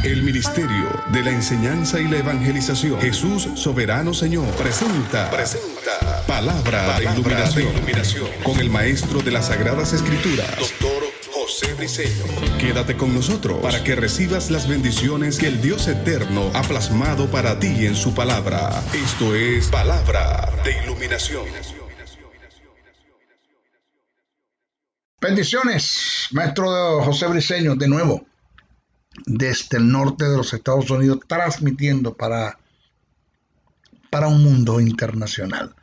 El Ministerio de la Enseñanza y la Evangelización, Jesús Soberano Señor, presenta Palabra de Iluminación con el Maestro de las Sagradas Escrituras, Dr. José Briceño. Quédate con nosotros para que recibas las bendiciones que el Dios Eterno ha plasmado para ti en su palabra. Esto es Palabra de Iluminación. Bendiciones, Maestro José Briceño, de nuevo, desde el norte de los Estados Unidos, transmitiendo para un mundo internacional.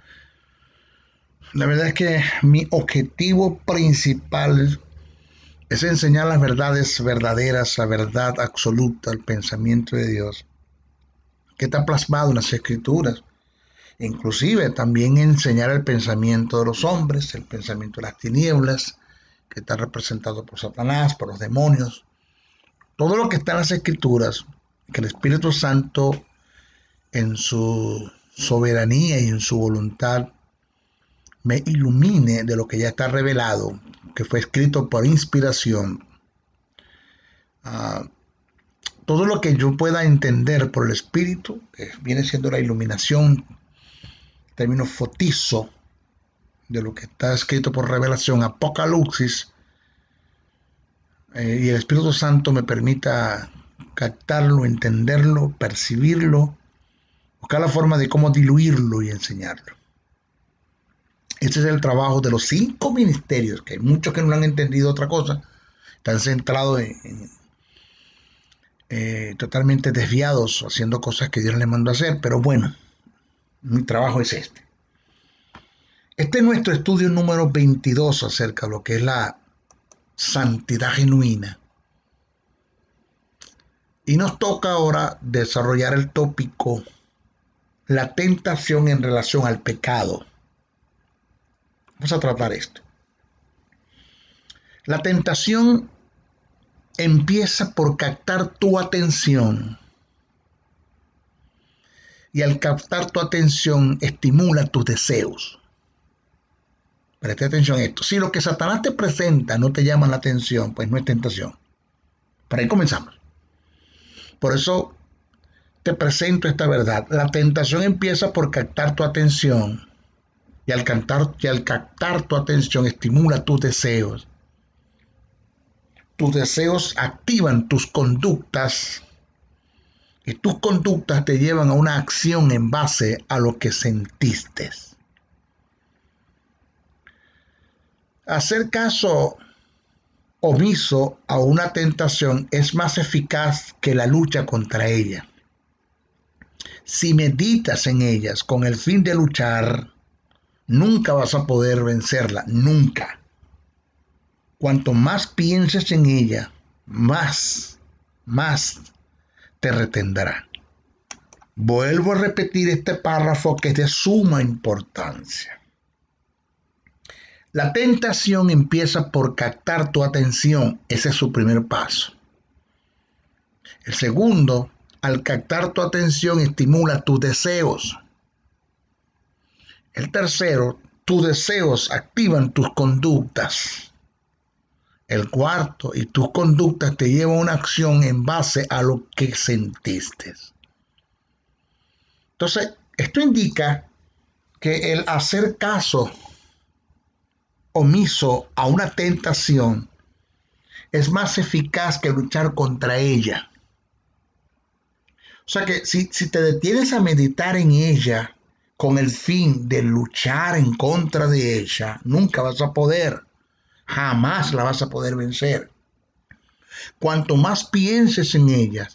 La verdad es que mi objetivo principal es enseñar las verdades verdaderas, la verdad absoluta, el pensamiento de Dios, que está plasmado en las Escrituras. Inclusive también enseñar el pensamiento de los hombres, el pensamiento de las tinieblas, que está representado por Satanás, por los demonios. Todo lo que está en las Escrituras, que el Espíritu Santo en su soberanía y en su voluntad me ilumine de lo que ya está revelado, que fue escrito por inspiración. Todo lo que yo pueda entender por el Espíritu, que viene siendo la iluminación, término fotizo, de lo que está escrito por revelación, Apocalipsis, y el Espíritu Santo me permita captarlo, entenderlo, percibirlo, buscar la forma de cómo diluirlo y enseñarlo. Este es el trabajo de los 5 ministerios, que hay muchos que no han entendido otra cosa, están centrados totalmente desviados, haciendo cosas que Dios les mandó a hacer, pero bueno, mi trabajo es este. Este es nuestro estudio número 22 acerca de lo que es la santidad genuina. Y nos toca ahora desarrollar el tópico, la tentación en relación al pecado. Vamos a tratar esto. La tentación empieza por captar tu atención. Y al captar tu atención, estimula tus deseos. Preste atención a esto. Si lo que Satanás te presenta no te llama la atención, pues no es tentación. Por ahí comenzamos. Por eso te presento esta verdad. La tentación empieza por captar tu atención. Y al captar tu atención, estimula tus deseos. Tus deseos activan tus conductas. Y tus conductas te llevan a una acción en base a lo que sentiste. Hacer caso omiso a una tentación es más eficaz que la lucha contra ella. Si meditas en ellas con el fin de luchar, nunca vas a poder vencerla, nunca. Cuanto más pienses en ella, más te retendrá. Vuelvo a repetir este párrafo que es de suma importancia. La tentación empieza por captar tu atención. Ese es su primer paso. El segundo, al captar tu atención, estimula tus deseos. El tercero, tus deseos activan tus conductas. El cuarto, y tus conductas te llevan a una acción en base a lo que sentiste. Entonces, esto indica que el hacer caso omiso a una tentación es más eficaz que luchar contra ella. O sea que si te detienes a meditar en ella con el fin de luchar en contra de ella, nunca vas a poder, jamás la vas a poder vencer. Cuanto más pienses en ella,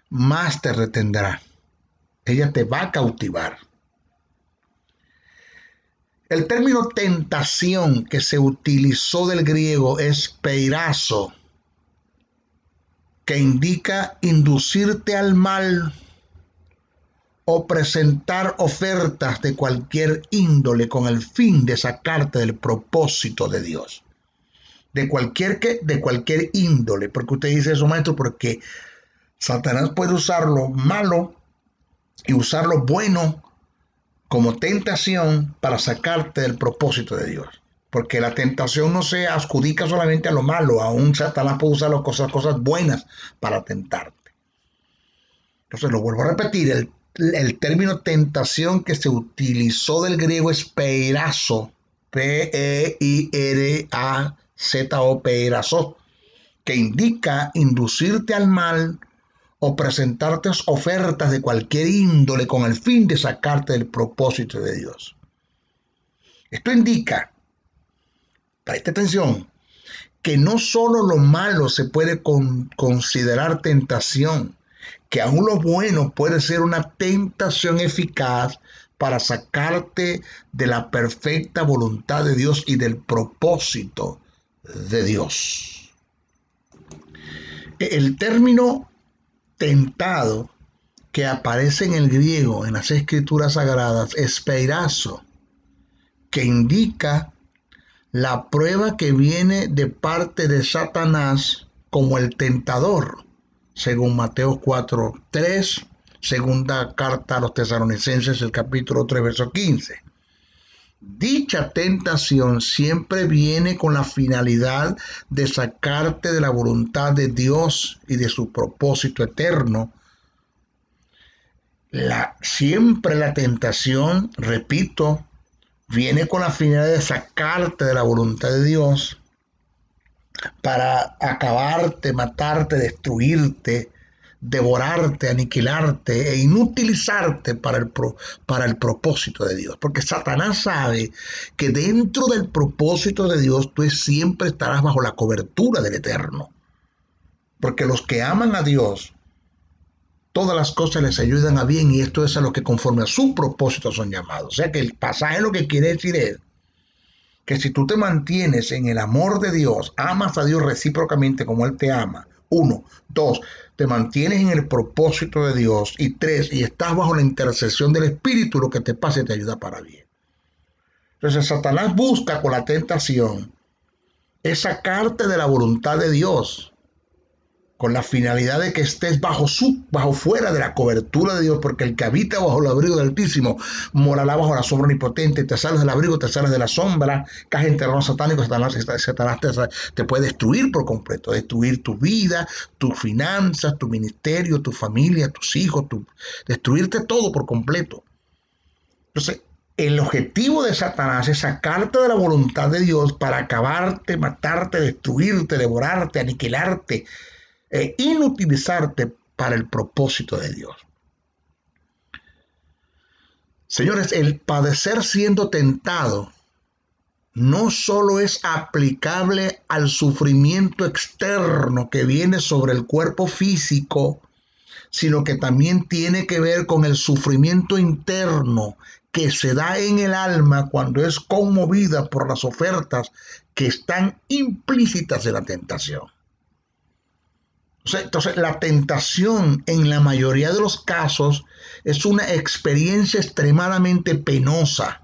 más te retendrá. Ella te va a cautivar. El término tentación que se utilizó del griego es peirazo, que indica inducirte al mal o presentar ofertas de cualquier índole con el fin de sacarte del propósito de Dios. De cualquier índole. Porque usted dice eso, maestro, porque Satanás puede usar lo malo y usar lo bueno como tentación para sacarte del propósito de Dios. Porque la tentación no se adjudica solamente a lo malo, aún Satanás puede usar las cosas buenas para tentarte. Entonces lo vuelvo a repetir, el término tentación que se utilizó del griego es peirazo, P-E-I-R-A-Z-O, peirazo, que indica inducirte al mal o presentarte ofertas de cualquier índole con el fin de sacarte del propósito de Dios. Esto indica, preste atención, que no solo lo malo se puede considerar tentación, que aún lo bueno puede ser una tentación eficaz para sacarte de la perfecta voluntad de Dios y del propósito de Dios. El término tentado que aparece en el griego en las escrituras sagradas es peirazo, que indica la prueba que viene de parte de Satanás como el tentador, según Mateo 4:3, segunda carta a los Tesalonicenses, el capítulo 3, verso 15. Dicha tentación siempre viene con la finalidad de sacarte de la voluntad de Dios y de su propósito eterno. Siempre la tentación, repito, viene con la finalidad de sacarte de la voluntad de Dios para acabarte, matarte, destruirte, devorarte, aniquilarte e inutilizarte para el propósito de Dios. Porque Satanás sabe que dentro del propósito de Dios tú siempre estarás bajo la cobertura del Eterno. Porque los que aman a Dios, todas las cosas les ayudan a bien, y esto es a lo que conforme a su propósito son llamados. O sea que el pasaje lo que quiere decir es que si tú te mantienes en el amor de Dios, amas a Dios recíprocamente como Él te ama, 1, 2, te mantienes en el propósito de Dios, y 3, y estás bajo la intercesión del Espíritu, lo que te pase te ayuda para bien. Entonces Satanás busca con la tentación es sacarte de la voluntad de Dios, con la finalidad de que estés bajo fuera de la cobertura de Dios, porque el que habita bajo el abrigo del Altísimo morará bajo la sombra omnipotente. Te sales del abrigo, te sales de la sombra, caes en terreno satánico. Satanás te puede destruir por completo, destruir tu vida, tus finanzas, tu ministerio, tu familia, tus hijos, destruirte todo por completo. Entonces, el objetivo de Satanás es sacarte de la voluntad de Dios para acabarte, matarte, destruirte, devorarte, aniquilarte, inutilizarte para el propósito de Dios. Señores, el padecer siendo tentado no solo es aplicable al sufrimiento externo que viene sobre el cuerpo físico, sino que también tiene que ver con el sufrimiento interno que se da en el alma cuando es conmovida por las ofertas que están implícitas en la tentación. Entonces, la tentación en la mayoría de los casos es una experiencia extremadamente penosa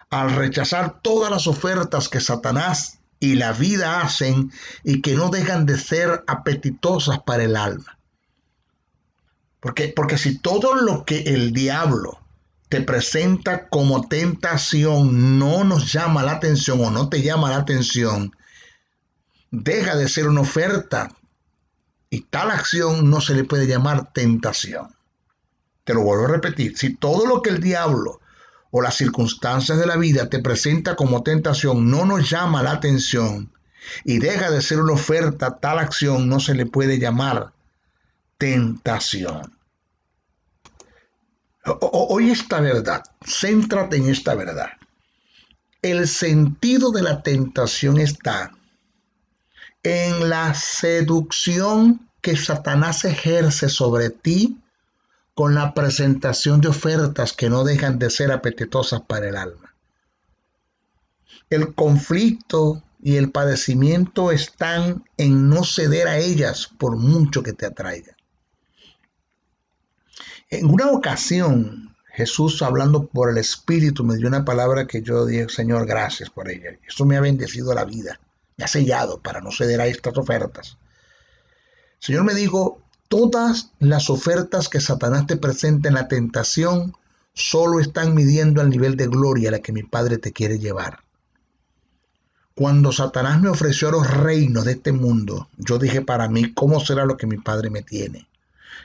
al rechazar todas las ofertas que Satanás y la vida hacen y que no dejan de ser apetitosas para el alma. Porque si todo lo que el diablo te presenta como tentación no nos llama la atención o no te llama la atención, deja de ser una oferta. Y tal acción no se le puede llamar tentación. Te lo vuelvo a repetir. Si todo lo que el diablo o las circunstancias de la vida te presenta como tentación no nos llama la atención y deja de ser una oferta, tal acción no se le puede llamar tentación. Oye esta verdad. Céntrate en esta verdad. El sentido de la tentación está en la seducción que Satanás ejerce sobre ti con la presentación de ofertas que no dejan de ser apetitosas para el alma. El conflicto y el padecimiento están en no ceder a ellas por mucho que te atraigan. En una ocasión, Jesús, hablando por el Espíritu, me dio una palabra que yo dije: Señor, gracias por ella. Eso me ha bendecido la vida. Me ha sellado para no ceder a estas ofertas. El Señor me dijo: todas las ofertas que Satanás te presenta en la tentación solo están midiendo al nivel de gloria a la que mi Padre te quiere llevar. Cuando Satanás me ofreció los reinos de este mundo, yo dije para mí: ¿cómo será lo que mi Padre me tiene?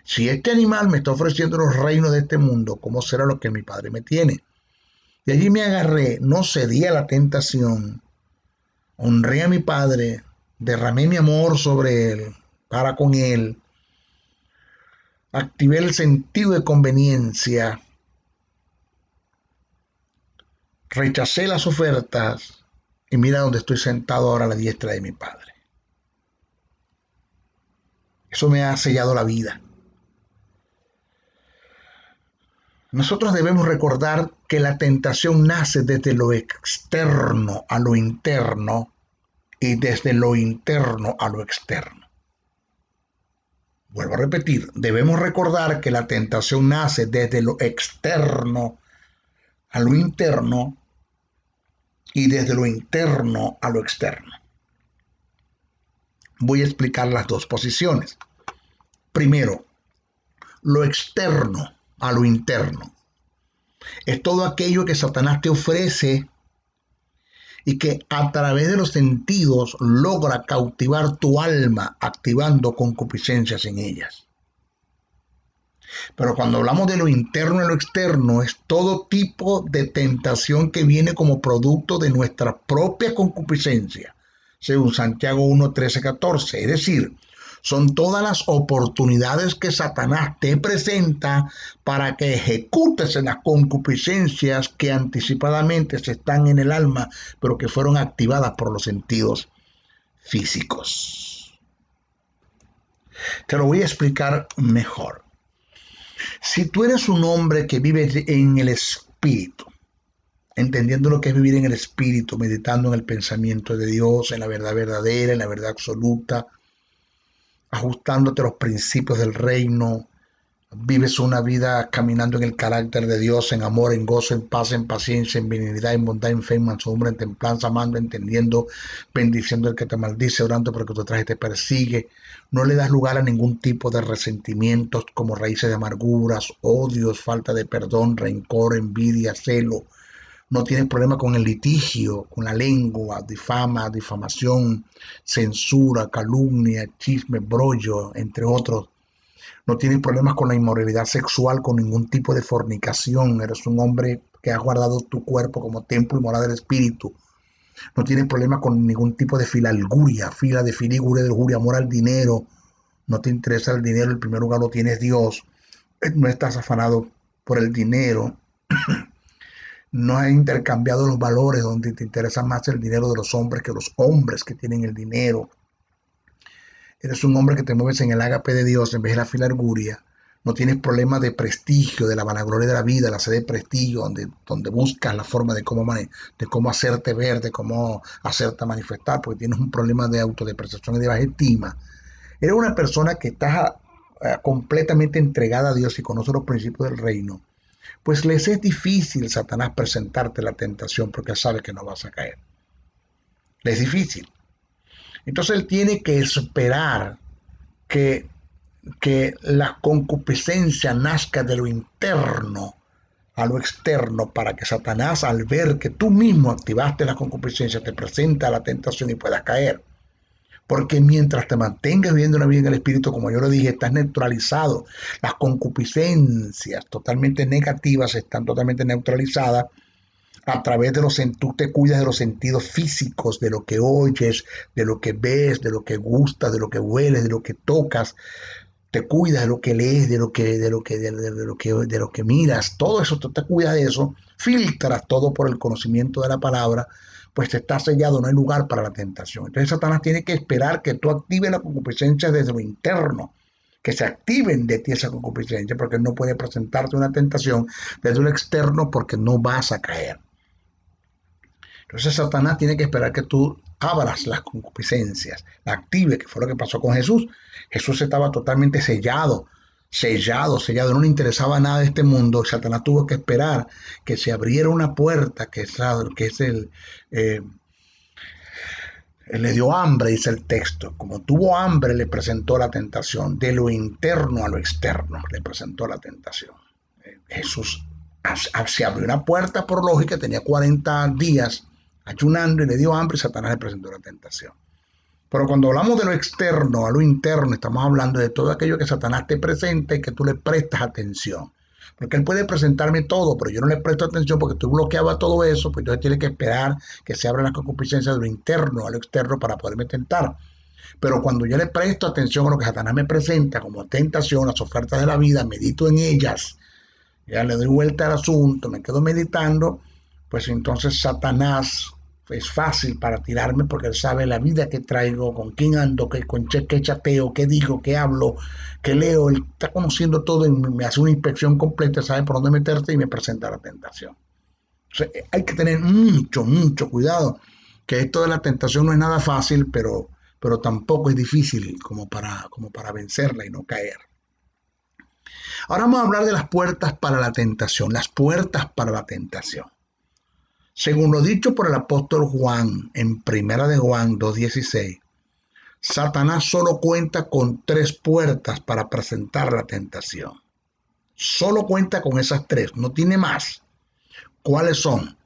Si este animal me está ofreciendo los reinos de este mundo, ¿cómo será lo que mi padre me tiene? De allí me agarré, no cedí a la tentación, honré a mi padre, derramé mi amor sobre él, para con él, activé el sentido de conveniencia, rechacé las ofertas y mira dónde estoy sentado ahora a la diestra de mi padre. Eso me ha sellado la vida. Nosotros debemos recordar que la tentación nace desde lo externo a lo interno y desde lo interno a lo externo. Vuelvo a repetir, debemos recordar que la tentación nace desde lo externo a lo interno y desde lo interno a lo externo. Voy a explicar las dos posiciones. Primero, lo externo a lo interno. Es todo aquello que Satanás te ofrece y que a través de los sentidos logra cautivar tu alma, activando concupiscencias en ellas. Pero cuando hablamos de lo interno y lo externo, es todo tipo de tentación que viene como producto de nuestra propia concupiscencia, según Santiago 1, 13, 14. Es decir, son todas las oportunidades que Satanás te presenta para que ejecutes en las concupiscencias que anticipadamente se están en el alma, pero que fueron activadas por los sentidos físicos. Te lo voy a explicar mejor. Si tú eres un hombre que vive en el espíritu, entendiendo lo que es vivir en el espíritu, meditando en el pensamiento de Dios, en la verdad verdadera, en la verdad absoluta, ajustándote a los principios del reino, vives una vida caminando en el carácter de Dios, en amor, en gozo, en paz, en paciencia, en benignidad, en bondad, en fe, en mansedumbre, en templanza, amando, entendiendo, bendiciendo al que te maldice, orando porque tu traje te persigue. No le das lugar a ningún tipo de resentimientos como raíces de amarguras, odios, falta de perdón, rencor, envidia, celo. No tienes problema con el litigio, con la lengua, difamación, censura, calumnia, chisme, brollo, entre otros. No tienes problemas con la inmoralidad sexual, con ningún tipo de fornicación. Eres un hombre que ha guardado tu cuerpo como templo y morada del espíritu. No tienes problemas con ningún tipo de filalguria, de filiguria, de lujuria, amor al dinero. No te interesa el dinero, el primer lugar lo tienes Dios. No estás afanado por el dinero. No has intercambiado los valores donde te interesa más el dinero de los hombres que los hombres que tienen el dinero. Eres un hombre que te mueves en el ágape de Dios en vez de la filarguria. No tienes problemas de prestigio, de la vanagloria de la vida, la sed de prestigio, donde buscas la forma de cómo hacerte ver, de cómo hacerte manifestar, porque tienes un problema de autodepreciación y de baja estima. Eres una persona que está completamente entregada a Dios y conoce los principios del reino. Pues les es difícil, Satanás, presentarte la tentación porque sabe que no vas a caer. Le es difícil. Entonces él tiene que esperar que la concupiscencia nazca de lo interno a lo externo para que Satanás, al ver que tú mismo activaste la concupiscencia, te presenta la tentación y puedas caer. Porque mientras te mantengas viviendo una vida en el espíritu, como yo lo dije, estás neutralizado. Las concupiscencias totalmente negativas están totalmente neutralizadas a través de tú te cuidas de los sentidos físicos, de lo que oyes, de lo que ves, de lo que gustas, de lo que hueles, de lo que tocas. Te cuidas de lo que lees, de lo que miras. Todo eso, tú te cuidas de eso. Filtras todo por el conocimiento de la palabra. Pues te está sellado, no hay lugar para la tentación. Entonces Satanás tiene que esperar que tú actives la concupiscencia desde lo interno, que se activen de ti esa concupiscencia, porque no puede presentarte una tentación desde lo externo porque no vas a caer. Entonces Satanás tiene que esperar que tú abras las concupiscencias, la active, que fue lo que pasó con Jesús. Jesús estaba totalmente sellado, no le interesaba nada de este mundo. Satanás tuvo que esperar que se abriera una puerta, le dio hambre, dice el texto. Como tuvo hambre, le presentó la tentación. De lo interno a lo externo, le presentó la tentación. Jesús se abrió una puerta por lógica, tenía 40 días ayunando y le dio hambre y Satanás le presentó la tentación. Pero cuando hablamos de lo externo a lo interno, estamos hablando de todo aquello que Satanás te presenta y que tú le prestas atención. Porque él puede presentarme todo, pero yo no le presto atención porque estoy bloqueado a todo eso, pues entonces tiene que esperar que se abran las concupiscencias de lo interno a lo externo para poderme tentar. Pero cuando yo le presto atención a lo que Satanás me presenta como tentación, las ofertas de la vida, medito en ellas, ya le doy vuelta al asunto, me quedo meditando, pues entonces Satanás es fácil para tirarme porque él sabe la vida que traigo, con quién ando, qué chateo, qué digo, qué hablo, qué leo. Él está conociendo todo y me hace una inspección completa, sabe por dónde meterte y me presenta la tentación. O sea, hay que tener mucho cuidado, que esto de la tentación no es nada fácil, pero tampoco es difícil como para vencerla y no caer. Ahora vamos a hablar de las puertas para la tentación, las puertas para la tentación. Según lo dicho por el apóstol Juan en 1 de Juan 2:16, Satanás solo cuenta con 3 puertas para presentar la tentación. Solo cuenta con esas 3, no tiene más. ¿Cuáles son?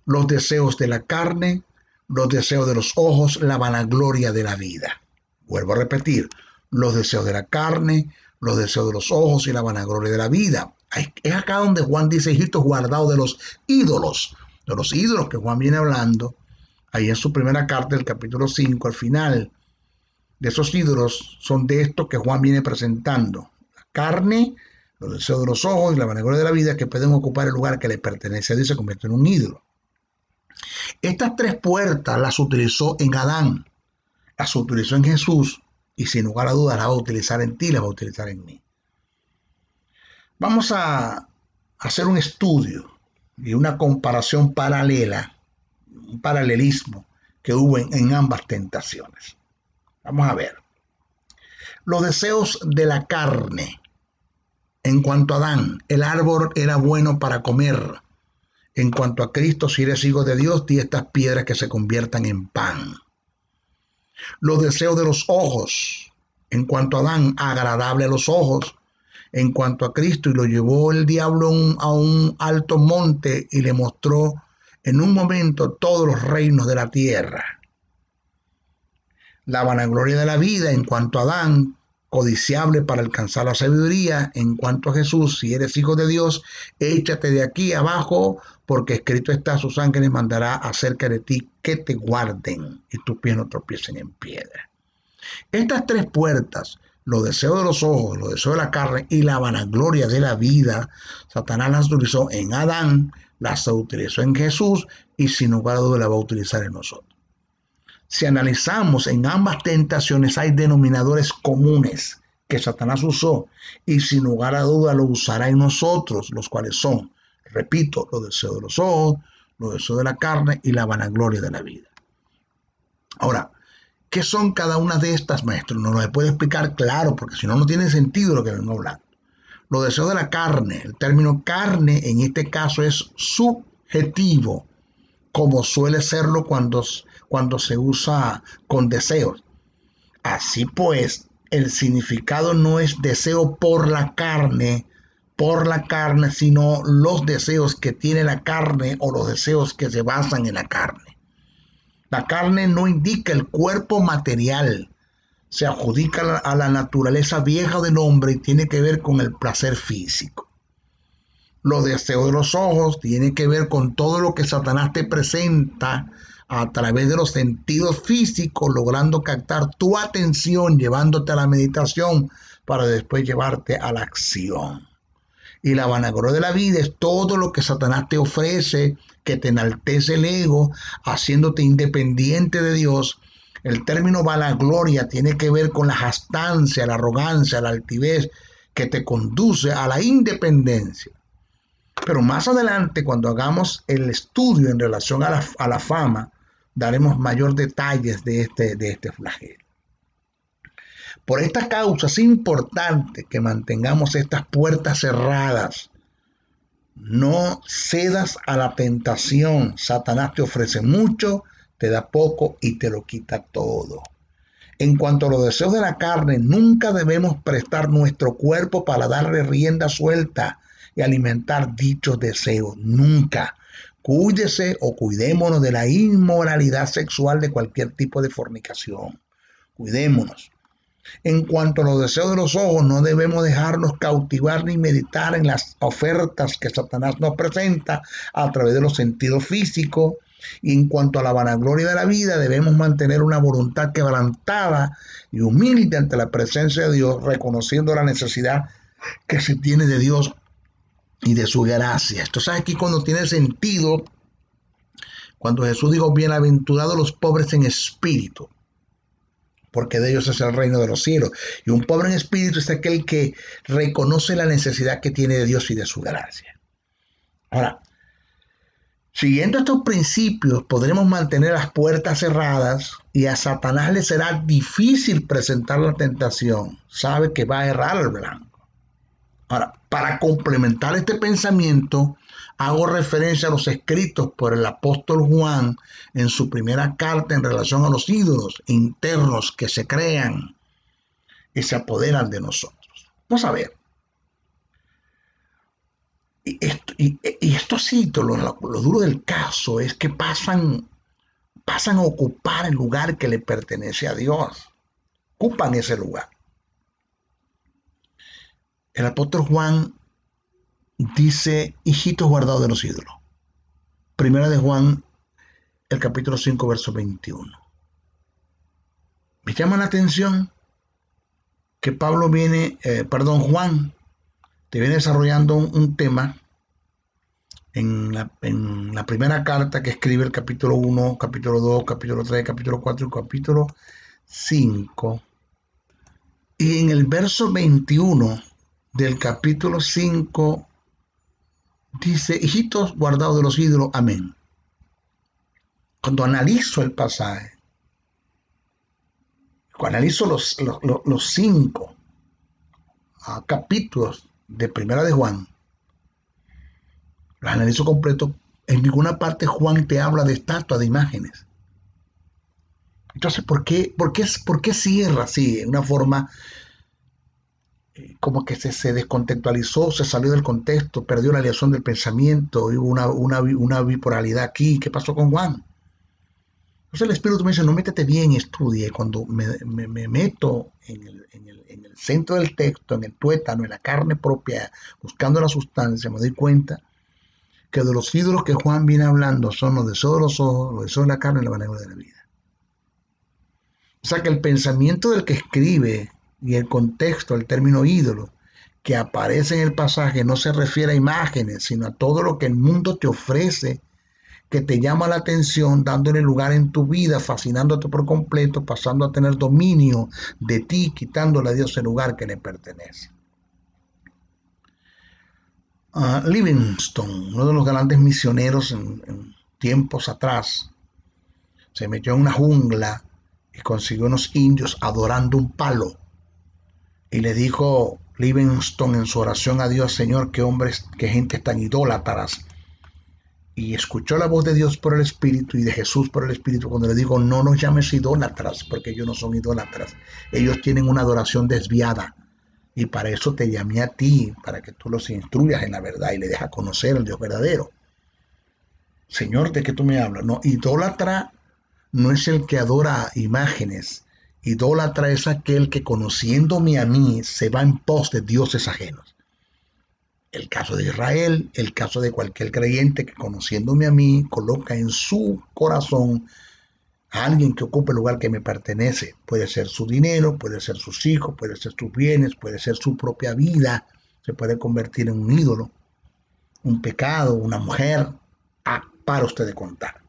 Los deseos de la carne, los deseos de los ojos, la vanagloria de la vida. Vuelvo a repetir, los deseos de la carne, los deseos de los ojos y la vanagloria de la vida. Es acá donde Juan dice, hijitos guardados de los ídolos que Juan viene hablando, ahí en su primera carta del capítulo 5, al final de esos ídolos son de estos que Juan viene presentando. La carne, los deseos de los ojos y la vanagloria de la vida que pueden ocupar el lugar que le pertenece a Dios y se convierte en un ídolo. Estas 3 puertas las utilizó en Adán, las utilizó en Jesús y sin lugar a dudas las va a utilizar en ti, las va a utilizar en mí. Vamos a hacer un estudio y una comparación paralela, un paralelismo que hubo en ambas tentaciones. Vamos a ver. Los deseos de la carne. En cuanto a Adán, el árbol era bueno para comer. En cuanto a Cristo, si eres hijo de Dios, di estas piedras que se conviertan en pan. Los deseos de los ojos. En cuanto a Adán, agradable a los ojos. En cuanto a Cristo, y lo llevó el diablo a un alto monte y le mostró en un momento todos los reinos de la tierra. La vanagloria de la vida, en cuanto a Adán, codiciable para alcanzar la sabiduría. En cuanto a Jesús, si eres hijo de Dios, échate de aquí abajo, porque escrito está, sus ángeles mandará acerca de ti que te guarden y tus pies no tropiecen en piedra. Estas 3 puertas, los deseos de los ojos, los deseos de la carne y la vanagloria de la vida, Satanás las utilizó en Adán, las utilizó en Jesús y sin lugar a dudas las va a utilizar en nosotros. Si analizamos en ambas tentaciones hay denominadores comunes que Satanás usó y sin lugar a dudas lo usará en nosotros, los cuales son, repito, los deseos de los ojos, los deseos de la carne y la vanagloria de la vida. Ahora, ¿qué son cada una de estas, maestro? No lo puede explicar claro, porque si no, no tiene sentido lo que vengo hablando. Los deseos de la carne, el término carne en este caso es subjetivo, como suele serlo cuando se usa con deseos. Así pues, el significado no es deseo por la carne, sino los deseos que tiene la carne o los deseos que se basan en la carne. La carne no indica el cuerpo material, se adjudica a la naturaleza vieja del hombre y tiene que ver con el placer físico. Los deseos de los ojos tienen que ver con todo lo que Satanás te presenta a través de los sentidos físicos, logrando captar tu atención, llevándote a la meditación para después llevarte a la acción. Y la vanagloria de la vida es todo lo que Satanás te ofrece, que te enaltece el ego, haciéndote independiente de Dios. El término vanagloria tiene que ver con la jactancia, la arrogancia, la altivez, que te conduce a la independencia. Pero más adelante, cuando hagamos el estudio en relación a la fama, daremos mayor detalles de este flagelo. Por esta causa es importante que mantengamos estas puertas cerradas. No cedas a la tentación. Satanás te ofrece mucho, te da poco y te lo quita todo. En cuanto a los deseos de la carne, nunca debemos prestar nuestro cuerpo para darle rienda suelta y alimentar dichos deseos. Nunca. Cuídese o cuidémonos de la inmoralidad sexual de cualquier tipo de fornicación. Cuidémonos. En cuanto a los deseos de los ojos, no debemos dejarnos cautivar ni meditar en las ofertas que Satanás nos presenta a través de los sentidos físicos. Y en cuanto a la vanagloria de la vida, debemos mantener una voluntad quebrantada y humilde ante la presencia de Dios, reconociendo la necesidad que se tiene de Dios y de su gracia. Esto es aquí cuando tiene sentido, cuando Jesús dijo, bienaventurados los pobres en espíritu, porque de ellos es el reino de los cielos. Y un pobre en espíritu es aquel que reconoce la necesidad que tiene de Dios y de su gracia. Ahora, siguiendo estos principios, podremos mantener las puertas cerradas y a Satanás le será difícil presentar la tentación. Sabe que va a errar al blanco. Ahora, para complementar este pensamiento, hago referencia a los escritos por el apóstol Juan en su primera carta en relación a los ídolos internos que se crean y se apoderan de nosotros. Vamos a ver. Y estos ídolos, lo duro del caso es que pasan a ocupar el lugar que le pertenece a Dios. Ocupan ese lugar. El apóstol Juan dice, hijitos guardados de los ídolos. Primera de Juan, el capítulo 5, verso 21. Me llama la atención que Juan te viene desarrollando un tema en la primera carta que escribe, el capítulo 1, capítulo 2, capítulo 3, capítulo 4 y capítulo 5. Y en el verso 21 del capítulo 5 dice, hijitos guardados de los ídolos, amén. Cuando analizo el pasaje, cuando analizo los 5 capítulos de Primera de Juan, los analizo completo, en ninguna parte Juan te habla de estatuas, de imágenes. Entonces, ¿por qué cierra así, en una forma como que se descontextualizó, se salió del contexto, perdió la alineación del pensamiento, hubo una bipolaridad aquí? ¿Qué pasó con Juan? Entonces el Espíritu me dice, no, métete bien, estudia. Y cuando me meto en el centro del texto, en el tuétano, en la carne propia, buscando la sustancia, me doy cuenta que de los ídolos que Juan viene hablando son los deseos de los ojos, los deseos de la carne y la vanagloria de la vida. O sea que el pensamiento del que escribe y el contexto, el término ídolo, que aparece en el pasaje, no se refiere a imágenes, sino a todo lo que el mundo te ofrece, que te llama la atención, dándole lugar en tu vida, fascinándote por completo, pasando a tener dominio de ti, quitándole a Dios el lugar que le pertenece. Livingstone, uno de los grandes misioneros en tiempos atrás, se metió en una jungla y consiguió unos indios adorando un palo. Y le dijo Livingstone en su oración a Dios, Señor, qué hombres, qué gente tan idólatras. Y escuchó la voz de Dios por el Espíritu y de Jesús por el Espíritu cuando le dijo, no nos llames idólatras, porque ellos no son idólatras. Ellos tienen una adoración desviada. Y para eso te llamé a ti, para que tú los instruyas en la verdad y le dejas conocer al Dios verdadero. Señor, ¿de qué tú me hablas? No, idólatra no es el que adora imágenes. Idólatra es aquel que, conociéndome a mí, se va en pos de dioses ajenos. El caso de Israel, el caso de cualquier creyente que, conociéndome a mí, coloca en su corazón a alguien que ocupe el lugar que me pertenece. Puede ser su dinero, puede ser sus hijos, puede ser sus bienes, puede ser su propia vida. Se puede convertir en un ídolo, un pecado, una mujer. Para usted de contar.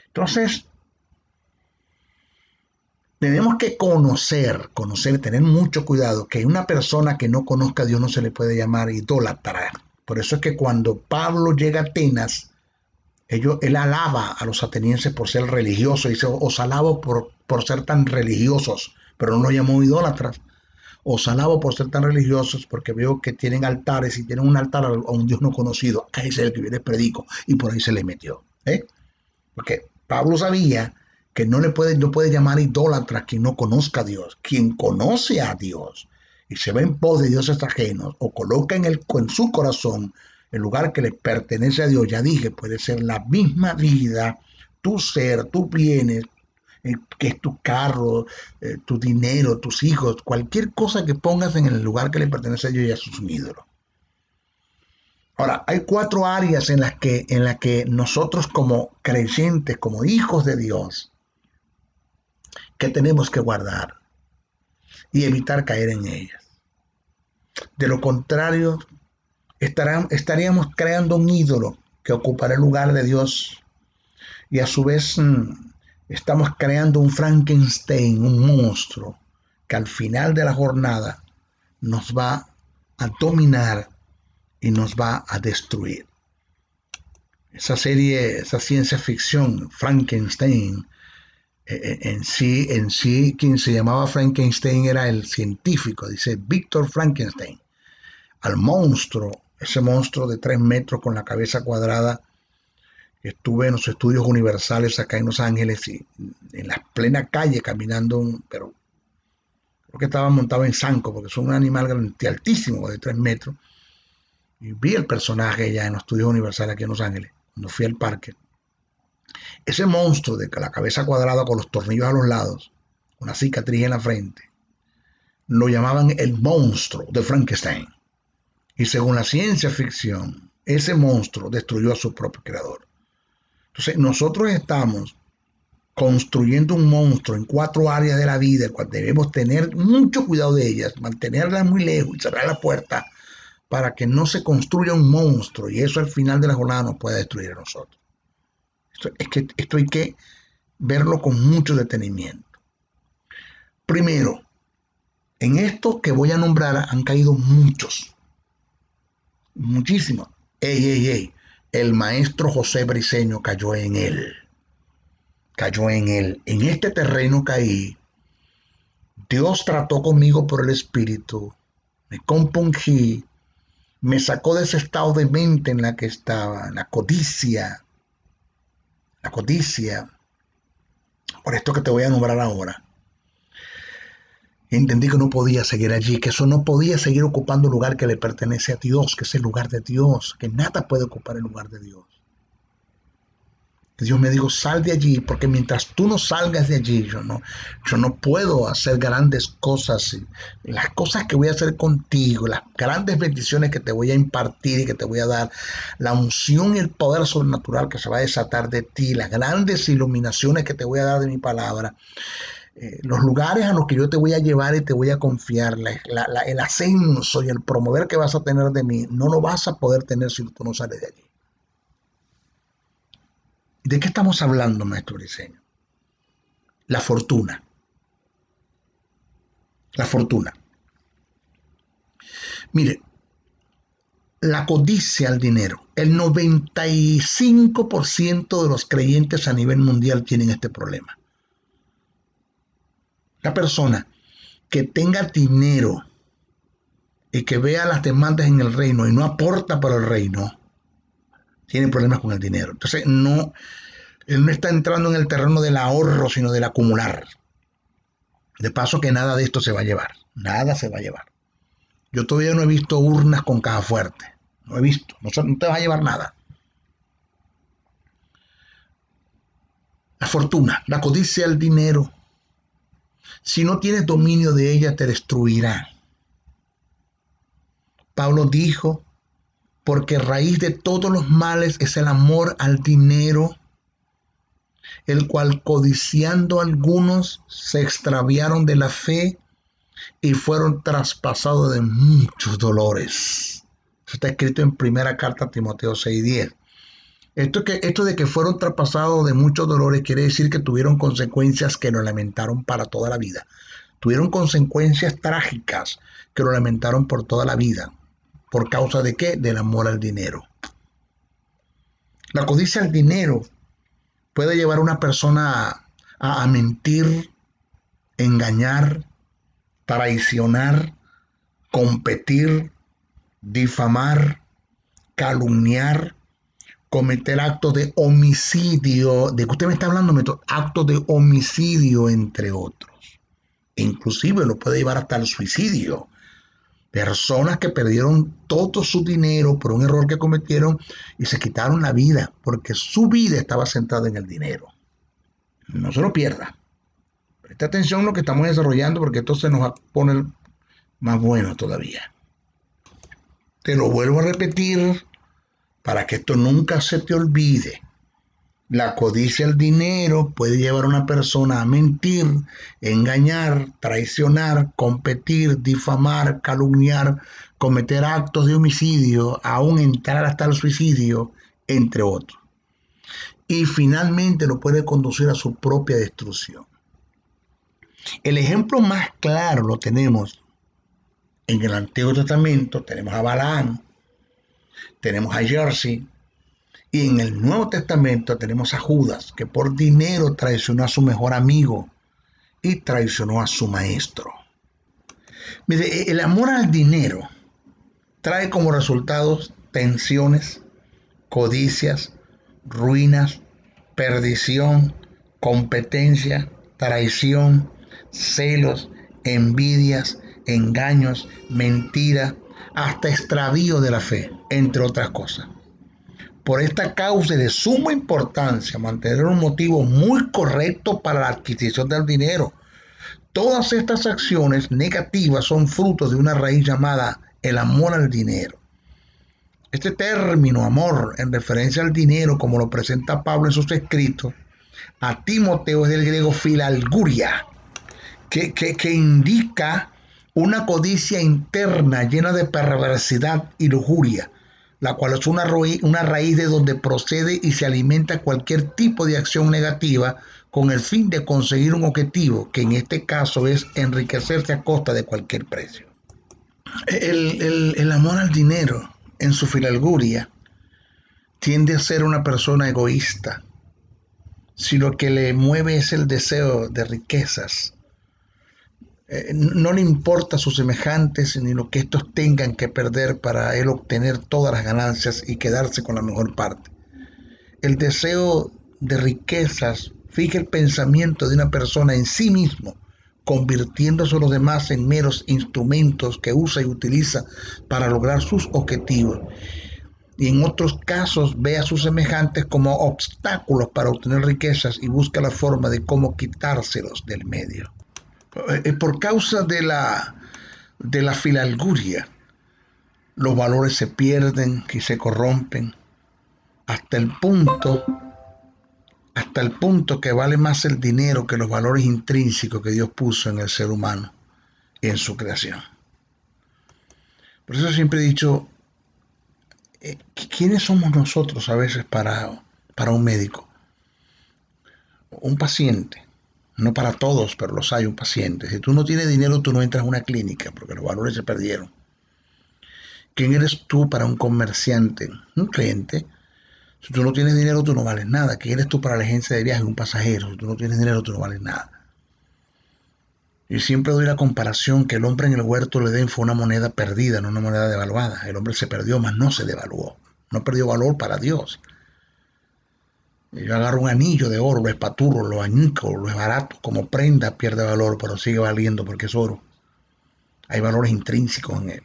Entonces, tenemos que conocer, tener mucho cuidado, que una persona que no conozca a Dios no se le puede llamar idólatra. Por eso es que cuando Pablo llega a Atenas, él alaba a los atenienses por ser religiosos. Dice, os alabo por ser tan religiosos, pero no lo llamó idólatras. Os alabo por ser tan religiosos porque veo que tienen altares y tienen un altar a un Dios no conocido. Acá es el que yo les predico, y por ahí se le metió. Porque Pablo sabía que no puede llamar idólatra a quien no conozca a Dios. Quien conoce a Dios y se va en pos de dioses ajenos o coloca en su corazón el lugar que le pertenece a Dios, ya dije, puede ser la misma vida, tu ser, tus bienes, que es tu carro, tu dinero, tus hijos, cualquier cosa que pongas en el lugar que le pertenece a Dios ya es un ídolo. Ahora, hay 4 áreas en las que nosotros como creyentes, como hijos de Dios, que tenemos que guardar y evitar caer en ellas. De lo contrario, estaríamos creando un ídolo que ocupará el lugar de Dios y a su vez estamos creando un Frankenstein, un monstruo que al final de la jornada nos va a dominar y nos va a destruir. Esa serie, esa ciencia ficción, Frankenstein, en sí, quien se llamaba Frankenstein era el científico, dice Víctor Frankenstein. Al monstruo, ese monstruo de 3 metros con la cabeza cuadrada, estuve en los estudios universales acá en Los Ángeles y en la plena calle caminando, pero creo que estaba montado en zanco porque es un animal altísimo de 3 metros. Y vi el personaje ya en los estudios universales aquí en Los Ángeles, cuando fui al parque. Ese monstruo de la cabeza cuadrada con los tornillos a los lados, una cicatriz en la frente, lo llamaban el monstruo de Frankenstein. Y según la ciencia ficción, ese monstruo destruyó a su propio creador. Entonces, nosotros estamos construyendo un monstruo en 4 áreas de la vida, en cual debemos tener mucho cuidado de ellas, mantenerlas muy lejos y cerrar la puerta para que no se construya un monstruo y eso al final de la jornada nos pueda destruir a nosotros. Esto hay que verlo con mucho detenimiento. Primero, en esto que voy a nombrar han caído muchísimos. El maestro José Briceño cayó en él. En este terreno caí. Dios trató conmigo por el Espíritu. Me compungí. Me sacó de ese estado de mente en la que estaba, la codicia, por esto que te voy a nombrar ahora. Entendí que no podía seguir allí, que eso no podía seguir ocupando el lugar que le pertenece a Dios, que es el lugar de Dios, que nada puede ocupar el lugar de Dios. Dios me dijo, sal de allí, porque mientras tú no salgas de allí, yo no puedo hacer grandes cosas. Las cosas que voy a hacer contigo, las grandes bendiciones que te voy a impartir y que te voy a dar, la unción y el poder sobrenatural que se va a desatar de ti, las grandes iluminaciones que te voy a dar de mi palabra, los lugares a los que yo te voy a llevar y te voy a confiar, el ascenso y el promover que vas a tener de mí, no lo vas a poder tener si tú no sales de allí. ¿De qué estamos hablando, maestro Briceño? La fortuna. La fortuna. Mire, la codicia al dinero. El 95% de los creyentes a nivel mundial tienen este problema. La persona que tenga dinero y que vea las demandas en el reino y no aporta para el reino, tiene problemas con el dinero. Entonces, él no está entrando en el terreno del ahorro, sino del acumular. De paso que nada de esto se va a llevar. Nada se va a llevar. Yo todavía no he visto urnas con caja fuerte. No he visto. No te va a llevar nada. La fortuna, la codicia del dinero. Si no tienes dominio de ella, te destruirá. Pablo dijo, porque raíz de todos los males es el amor al dinero, el cual codiciando algunos se extraviaron de la fe y fueron traspasados de muchos dolores. Eso está escrito en primera carta a Timoteo 6:10. Esto de que fueron traspasados de muchos dolores quiere decir que tuvieron consecuencias que lo lamentaron para toda la vida. Tuvieron consecuencias trágicas que lo lamentaron por toda la vida. ¿Por causa de qué? Del amor al dinero. La codicia al dinero puede llevar a una persona a mentir, engañar, traicionar, competir, difamar, calumniar, cometer actos de homicidio. ¿De qué usted me está hablando? Actos de homicidio, entre otros. Inclusive lo puede llevar hasta el suicidio. Personas que perdieron todo su dinero por un error que cometieron y se quitaron la vida porque su vida estaba centrada en el dinero. No se lo pierda. Presta atención a lo que estamos desarrollando porque esto se nos va a poner más bueno todavía. Te lo vuelvo a repetir para que esto nunca se te olvide. La codicia al dinero puede llevar a una persona a mentir, engañar, traicionar, competir, difamar, calumniar, cometer actos de homicidio, aún entrar hasta el suicidio, entre otros. Y finalmente lo puede conducir a su propia destrucción. El ejemplo más claro lo tenemos en el Antiguo Testamento. Tenemos a Balaam, tenemos a Jersey, y en el Nuevo Testamento tenemos a Judas, que por dinero traicionó a su mejor amigo y traicionó a su maestro. Mire, el amor al dinero trae como resultados tensiones, codicias, ruinas, perdición, competencia, traición, celos, envidias, engaños, mentira, hasta extravío de la fe, entre otras cosas. Por esta causa es de suma importancia mantener un motivo muy correcto para la adquisición del dinero. Todas estas acciones negativas son frutos de una raíz llamada el amor al dinero. Este término amor, en referencia al dinero, como lo presenta Pablo en sus escritos, a Timoteo es del griego filalguria, que indica una codicia interna llena de perversidad y lujuria, la cual es una raíz de donde procede y se alimenta cualquier tipo de acción negativa con el fin de conseguir un objetivo, que en este caso es enriquecerse a costa de cualquier precio. El amor al dinero, en su filalguria, tiende a ser una persona egoísta, si lo que le mueve es el deseo de riquezas. No le importa a sus semejantes ni lo que estos tengan que perder para él obtener todas las ganancias y quedarse con la mejor parte. El deseo de riquezas fija el pensamiento de una persona en sí mismo, convirtiéndose a los demás en meros instrumentos que usa y utiliza para lograr sus objetivos. Y en otros casos ve a sus semejantes como obstáculos para obtener riquezas y busca la forma de cómo quitárselos del medio. Por causa de la filalguria, los valores se pierden y se corrompen hasta el punto que vale más el dinero que los valores intrínsecos que Dios puso en el ser humano y en su creación. Por eso siempre he dicho, ¿quiénes somos nosotros a veces para un médico? Un paciente. No para todos, pero los hay, un paciente. Si tú no tienes dinero, tú no entras a una clínica porque los valores se perdieron. ¿Quién eres tú para un comerciante? Un cliente. Si tú no tienes dinero, tú no vales nada. ¿Quién eres tú para la agencia de viaje? Un pasajero. Si tú no tienes dinero, tú no vales nada. Y siempre doy la comparación que el hombre en el huerto de Edén fue una moneda perdida, no una moneda devaluada. El hombre se perdió, mas no se devaluó. No perdió valor para Dios. Yo agarro un anillo de oro, lo espaturo, lo añico, lo es barato, como prenda pierde valor, pero sigue valiendo porque es oro. Hay valores intrínsecos en él.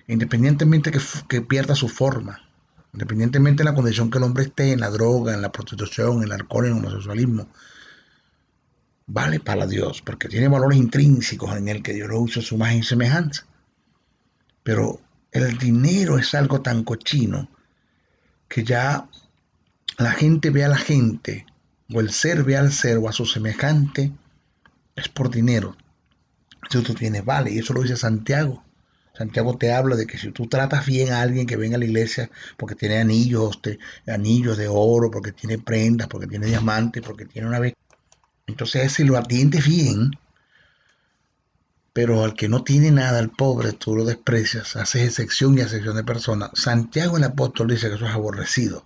Independientemente que pierda su forma, independientemente de la condición que el hombre esté, en la droga, en la prostitución, en el alcohol, en el homosexualismo, vale para Dios, porque tiene valores intrínsecos en él que Dios lo usa a su imagen y semejanza. Pero el dinero es algo tan cochino que ya la gente ve a la gente, o el ser ve al ser, o a su semejante, es por dinero. Si tú tienes, vale, y eso lo dice Santiago. Santiago te habla de que si tú tratas bien a alguien que venga a la iglesia porque tiene anillos de oro, porque tiene prendas, porque tiene diamantes, porque tiene una beca, entonces si lo atiendes bien, pero al que no tiene nada, al pobre, tú lo desprecias, haces excepción y acepción de personas. Santiago el apóstol dice que eso es aborrecido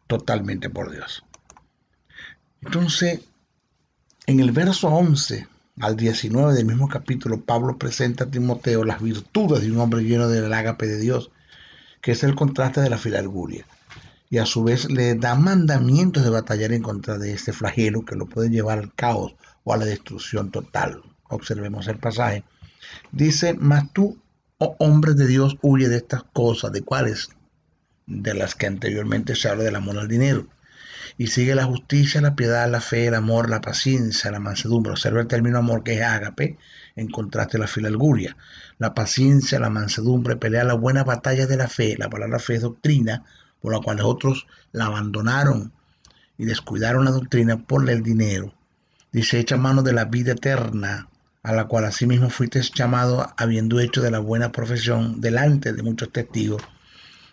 totalmente por Dios. Entonces, en el verso 11 al 19 del mismo capítulo, Pablo presenta a Timoteo las virtudes de un hombre lleno del ágape de Dios, que es el contraste de la filalguria. Y a su vez le da mandamientos de batallar en contra de este flagelo que lo puede llevar al caos o a la destrucción total. Observemos el pasaje. Dice, mas tú, oh hombre de Dios, huye de estas cosas. ¿De cuáles? De las que anteriormente se habla del amor al dinero, Y sigue la justicia, la piedad, la fe, el amor, la paciencia, la mansedumbre. Observa el término amor, que es ágape, en contraste a la filalguria. La paciencia, la mansedumbre, pelea la buena batalla de la fe. La palabra fe es doctrina, por la cual los otros la abandonaron y descuidaron la doctrina por el dinero. Dice, echa mano de la vida eterna, a la cual asimismo fuiste llamado, habiendo hecho de la buena profesión delante de muchos testigos.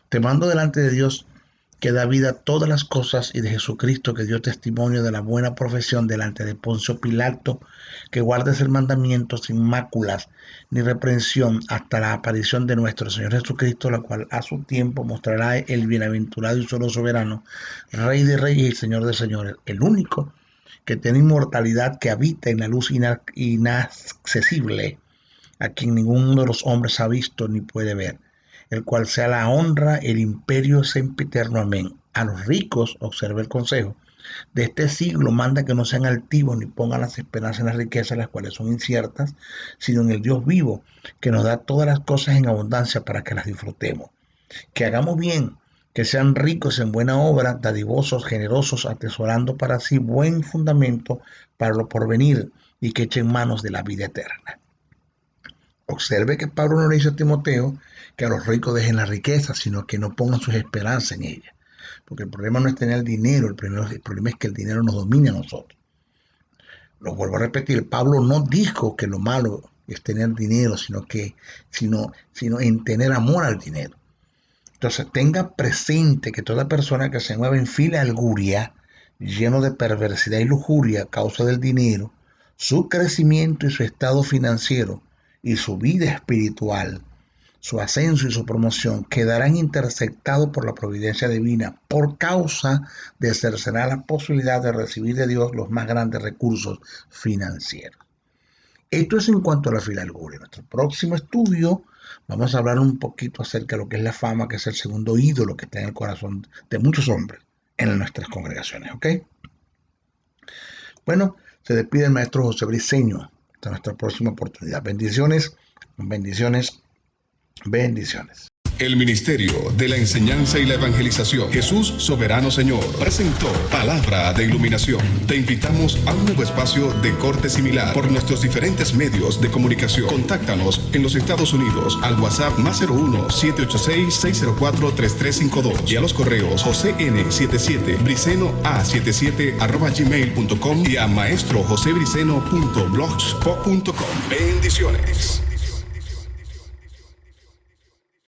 Te mando delante de Dios, que da vida a todas las cosas, y de Jesucristo, que dio testimonio de la buena profesión delante de Poncio Pilato, que guardes el mandamiento sin máculas ni reprensión hasta la aparición de nuestro Señor Jesucristo, la cual a su tiempo mostrará el bienaventurado y solo soberano, Rey de reyes y Señor de señores, el único que tiene inmortalidad, que habita en la luz inaccesible, a quien ninguno de los hombres ha visto ni puede ver, el cual sea la honra, el imperio sempiterno. Amén. A los ricos, observa el consejo de este siglo, manda que no sean altivos ni pongan las esperanzas en las riquezas, las cuales son inciertas, sino en el Dios vivo, que nos da todas las cosas en abundancia para que las disfrutemos. Que hagamos bien, que sean ricos en buena obra, dadivosos, generosos, atesorando para sí buen fundamento para lo porvenir, y que echen manos de la vida eterna. Observe que Pablo no le dice a Timoteo que a los ricos dejen la riqueza, sino que no pongan sus esperanzas en ella. Porque el problema no es tener el dinero, el problema es que el dinero nos domine a nosotros. Lo vuelvo a repetir, Pablo no dijo que lo malo es tener dinero, sino en tener amor al dinero. Entonces tenga presente que toda persona que se mueve en filalguria, lleno de perversidad y lujuria a causa del dinero, su crecimiento y su estado financiero y su vida espiritual, su ascenso y su promoción quedarán interceptados por la providencia divina por causa de cercenar la posibilidad de recibir de Dios los más grandes recursos financieros. Esto es en cuanto a la filalguria. En nuestro próximo estudio vamos a hablar un poquito acerca de lo que es la fama, que es el segundo ídolo que está en el corazón de muchos hombres en nuestras congregaciones. ¿Ok? Bueno, se despide el maestro José Briceño. Hasta nuestra próxima oportunidad. Bendiciones, bendiciones, bendiciones. El Ministerio de la Enseñanza y la Evangelización, Jesús Soberano Señor, presentó Palabra de Iluminación. Te invitamos a un nuevo espacio de corte similar por nuestros diferentes medios de comunicación. Contáctanos en los Estados Unidos al WhatsApp +01 786-604-3352 y a los correos josén77briceno@gmail.com y a maestrojosebriceno.blogspot.com. Bendiciones.